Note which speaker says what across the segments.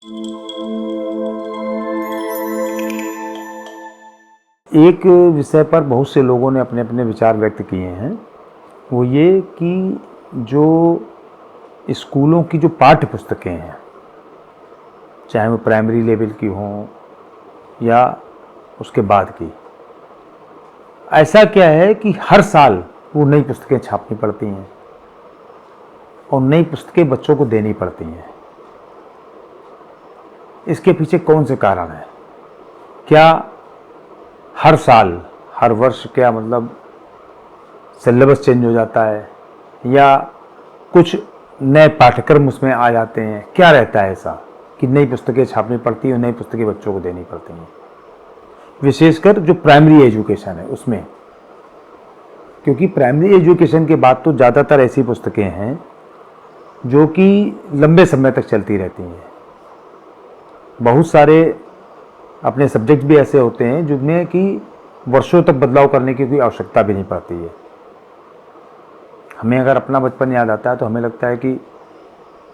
Speaker 1: एक विषय पर बहुत से लोगों ने अपने अपने विचार व्यक्त किए हैं, वो ये कि जो स्कूलों की जो पाठ्य पुस्तकें हैं, चाहे वो प्राइमरी लेवल की हों या उसके बाद की, ऐसा क्या है कि हर साल वो नई पुस्तकें छापनी पड़ती हैं और नई पुस्तकें बच्चों को देनी पड़ती हैं। इसके पीछे कौन से कारण हैं? क्या हर साल, हर वर्ष क्या मतलब सिलेबस चेंज हो जाता है या कुछ नए पाठ्यक्रम उसमें आ जाते हैं? क्या रहता है ऐसा कि नई पुस्तकें छापनी पड़ती हैं और नई पुस्तकें बच्चों को देनी पड़ती हैं, विशेषकर जो प्राइमरी एजुकेशन है उसमें? क्योंकि प्राइमरी एजुकेशन के बाद तो ज़्यादातर ऐसी पुस्तकें हैं जो कि लंबे समय तक चलती रहती हैं। बहुत सारे अपने सब्जेक्ट भी ऐसे होते हैं जिनमें कि वर्षों तक बदलाव करने की कोई आवश्यकता भी नहीं पड़ती है। हमें अगर अपना बचपन याद आता है तो हमें लगता है कि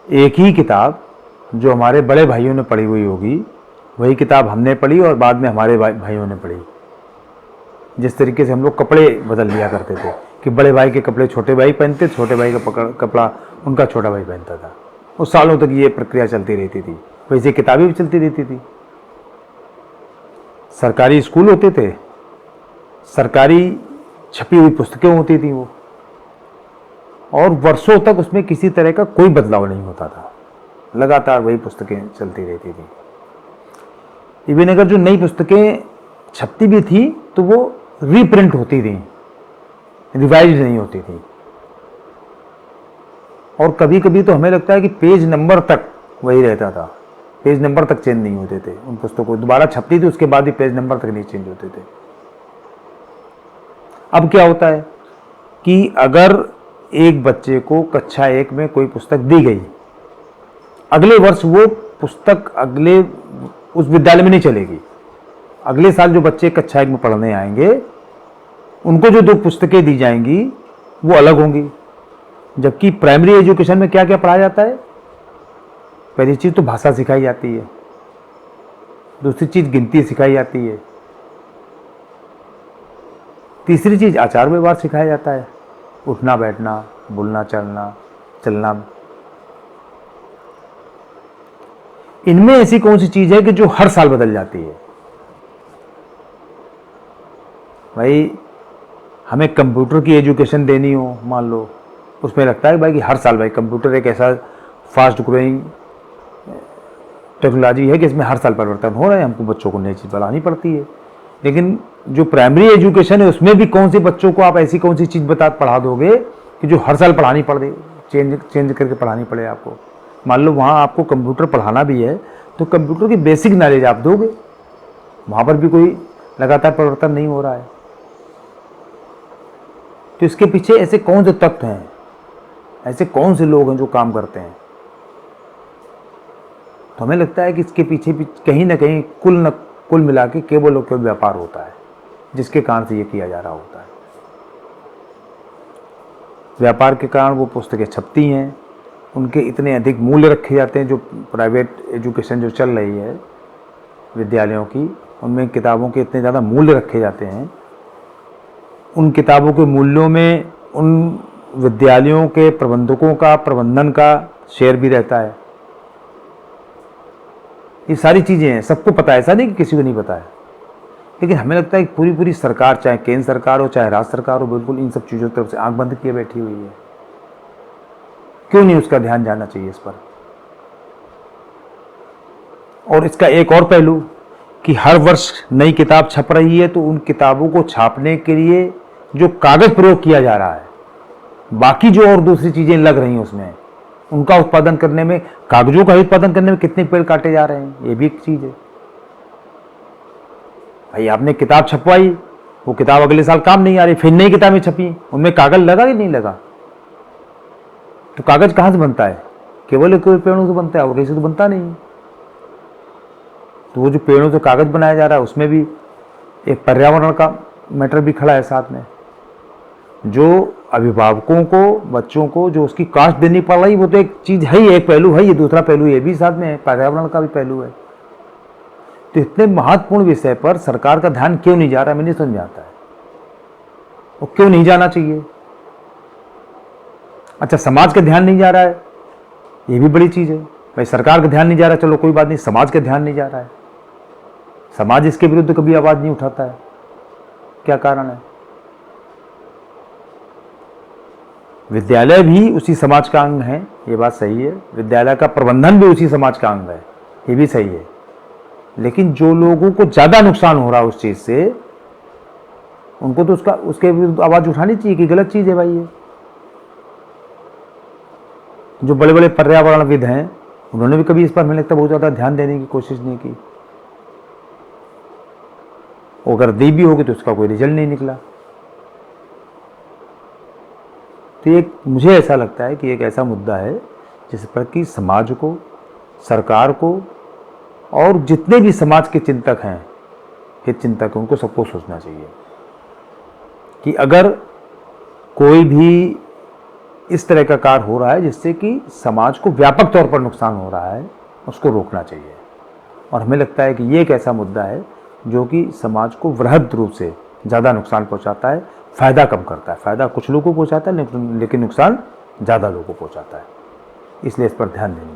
Speaker 1: एक ही किताब जो हमारे बड़े भाइयों ने पढ़ी हुई होगी, वही किताब हमने पढ़ी और बाद में हमारे भाइयों ने पढ़ी। जिस तरीके से हम लोग कपड़े बदल लिया करते थे कि बड़े भाई के कपड़े छोटे भाई पहनते, छोटे भाई का कपड़ा उनका छोटा भाई पहनता था, उस सालों तक ये प्रक्रिया चलती रहती थी। वैसे किताबें भी चलती रहती थी। सरकारी स्कूल होते थे, सरकारी छपी हुई पुस्तकें होती थी वो, और वर्षों तक उसमें किसी तरह का कोई बदलाव नहीं होता था, लगातार वही पुस्तकें चलती रहती थी। इवन अगर जो नई पुस्तकें छपती भी थी तो वो रीप्रिंट होती थी, रिवाइज नहीं होती थी। और कभी कभी तो हमें लगता है कि पेज नंबर तक वही रहता था, पेज नंबर तक चेंज नहीं होते थे। उन पुस्तकों दोबारा छपती थी, उसके बाद भी पेज नंबर तक नहीं चेंज होते थे। अब क्या होता है कि अगर एक बच्चे को कक्षा 1 में कोई पुस्तक दी गई, अगले वर्ष वो पुस्तक अगले उस विद्यालय में नहीं चलेगी। अगले साल जो बच्चे कक्षा 1 में पढ़ने आएंगे, उनको जो 2 पुस्तकें दी जाएंगी वो अलग होंगी। जबकि प्राइमरी एजुकेशन में क्या क्या पढ़ाया जाता है? पहली चीज तो भाषा सिखाई जाती है, दूसरी चीज गिनती सिखाई जाती है, तीसरी चीज आचार व्यवहार सिखाया जाता है, उठना बैठना, बोलना चलना। इनमें ऐसी कौन सी चीज है कि जो हर साल बदल जाती है? भाई हमें कंप्यूटर की एजुकेशन देनी हो, मान लो, उसमें लगता है भाई कि हर साल भाई कंप्यूटर एक ऐसा फास्ट ग्रोइंग टेक्नोलॉजी है कि इसमें हर साल परिवर्तन हो रहा है, हमको बच्चों को नई चीज़ पढ़ानी पड़ती है। लेकिन जो प्राइमरी एजुकेशन है उसमें भी कौन से बच्चों को आप ऐसी कौन सी चीज़ पढ़ा दोगे कि जो हर साल पढ़ानी पड़े, चेंज करके पढ़ानी पड़े आपको? मान लो वहाँ आपको कंप्यूटर पढ़ाना भी है तो कंप्यूटर की बेसिक नॉलेज आप दोगे, वहाँ पर भी कोई लगातार परिवर्तन नहीं हो रहा है। तो इसके पीछे ऐसे कौन से तत्व हैं, ऐसे कौन से लोग हैं जो काम करते हैं? तो हमें लगता है कि इसके पीछे भी कहीं ना कहीं कुल मिला के केवल और केवल व्यापार होता है, जिसके कारण से ये किया जा रहा होता है। व्यापार के कारण वो पुस्तकें छपती हैं, उनके इतने अधिक मूल्य रखे जाते हैं। जो प्राइवेट एजुकेशन जो चल रही है विद्यालयों की, उनमें किताबों के इतने ज़्यादा मूल्य रखे जाते हैं, उन किताबों के मूल्यों में उन विद्यालयों के प्रबंधकों का, प्रबंधन का शेयर भी रहता है। ये सारी चीज़ें हैं, सबको पता है, ऐसा नहीं कि किसी को नहीं पता है। लेकिन हमें लगता है कि पूरी सरकार, चाहे केंद्र सरकार हो चाहे राज्य सरकार हो, बिल्कुल इन सब चीज़ों की तरफ से आंख बंद किए बैठी हुई है। क्यों नहीं उसका ध्यान जाना चाहिए इस पर? और इसका एक और पहलू कि हर वर्ष नई किताब छप रही है तो उन किताबों को छापने के लिए जो कागज प्रयोग किया जा रहा है, बाकी जो और दूसरी चीजें लग रही हैं उसमें, उनका उत्पादन करने में, कागजों का उत्पादन करने में कितने पेड़ काटे जा रहे हैं, ये भी एक चीज है। भाई आपने किताब छपवाई, वो किताब अगले साल काम नहीं आ रही, फिर नई किताबें छपी, उनमें कागज लगा कि नहीं लगा? तो कागज कहां से बनता है? केवल पेड़ों से बनता है, और कहीं से तो बनता नहीं। तो वो जो पेड़ों से कागज बनाया जा रहा है उसमें भी एक पर्यावरण का मैटर भी खड़ा है साथ में। जो अभिभावकों को, बच्चों को जो उसकी कास्ट देनी पड़ रही, वो तो एक चीज़ है ही, एक पहलू है, ये दूसरा पहलू ये भी साथ में है, पर्यावरण का भी पहलू है। तो इतने महत्वपूर्ण विषय पर सरकार का ध्यान क्यों नहीं जा रहा, मुझे समझ में आता है। वो क्यों नहीं जाना चाहिए? अच्छा, समाज का ध्यान नहीं जा रहा है, ये भी बड़ी चीज़ है। भाई सरकार का ध्यान नहीं जा रहा, चलो कोई बात नहीं, समाज का ध्यान नहीं जा रहा है, समाज इसके विरुद्ध कभी आवाज़ नहीं उठाता है, क्या कारण है? विद्यालय भी उसी समाज का अंग है, ये बात सही है, विद्यालय का प्रबंधन भी उसी समाज का अंग है, ये भी सही है। लेकिन जो लोगों को ज़्यादा नुकसान हो रहा है उस चीज़ से, उनको तो उसके विरुद्ध आवाज़ उठानी चाहिए कि गलत चीज़ है भाई ये। जो बड़े बड़े पर्यावरणविद हैं, उन्होंने भी कभी इस पर मुझे लगता है बहुत ज़्यादा ध्यान देने की कोशिश नहीं की। अगर दी भी होगी तो उसका कोई रिजल्ट नहीं निकला। तो एक मुझे ऐसा लगता है कि एक ऐसा मुद्दा है जिस पर कि समाज को, सरकार को और जितने भी समाज के चिंतक हैं, हित चिंतक हैं, उनको सबको सोचना चाहिए कि अगर कोई भी इस तरह का कार्य हो रहा है जिससे कि समाज को व्यापक तौर पर नुकसान हो रहा है, उसको रोकना चाहिए। और हमें लगता है कि ये एक ऐसा मुद्दा है जो कि समाज को वृहद रूप से ज़्यादा नुकसान पहुंचाता है, फ़ायदा कम करता है। फ़ायदा कुछ लोगों को पहुंचाता है लेकिन नुकसान ज़्यादा लोगों को पहुंचाता है, इसलिए इस पर ध्यान देने